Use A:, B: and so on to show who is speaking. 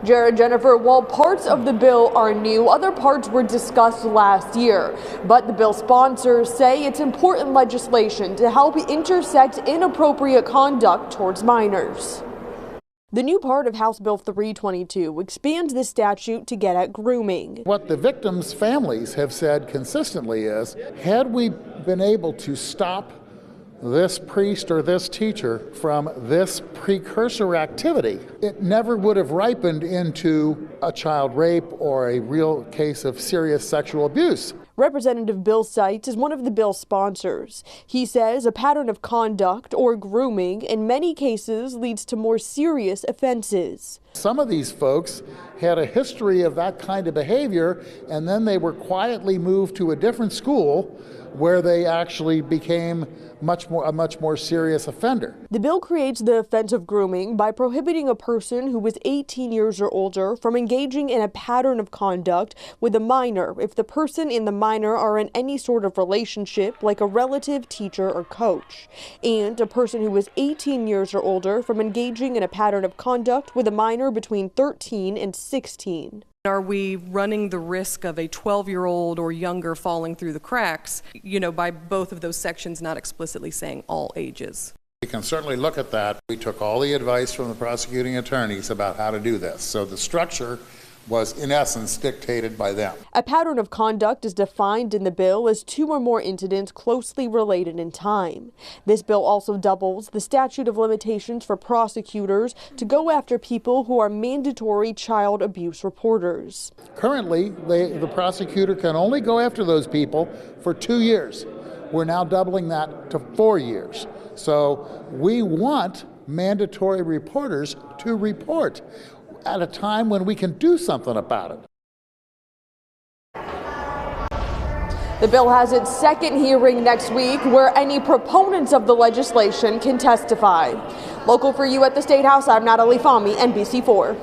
A: Jared, Jennifer, while parts of the bill are new, other parts were discussed last year. But the bill sponsors say it's important legislation to help intersect inappropriate conduct towards minors. The new part of House Bill 322 expands the statute to get at grooming.
B: What the victims' families have said consistently is, had we been able to stop this priest or this teacher from this precursor activity, it never would have ripened into a child rape or a real case of serious sexual abuse.
A: Representative Bill Seitz is one of the bill's sponsors. He says a pattern of conduct or grooming in many cases leads to more serious offenses.
B: Some of these folks had a history of that kind of behavior, and then they were quietly moved to a different school where they actually became a much more serious offender.
A: The bill creates the offense of grooming by prohibiting a person who was 18 years or older from engaging in a pattern of conduct with a minor if the person and the minor are in any sort of relationship, like a relative, teacher, or coach, and a person who was 18 years or older from engaging in a pattern of conduct with a minor between 13 and 16.
C: Are we running the risk of a 12-year-old or younger falling through the cracks, by both of those sections not explicitly saying all ages?
B: We can certainly look at that. We took all the advice from the prosecuting attorneys about how to do this. So the structure was, in essence, dictated by them.
A: A pattern of conduct is defined in the bill as 2 or more incidents closely related in time. This bill also doubles the statute of limitations for prosecutors to go after people who are mandatory child abuse reporters.
B: Currently, the prosecutor can only go after those people for 2 years. We're now doubling that to 4 years. So we want mandatory reporters to report at a time when we can do something about it.
A: The bill has its second hearing next week, where any proponents of the legislation can testify. Local for you at the State House, I'm Natalie Fahmy, NBC4.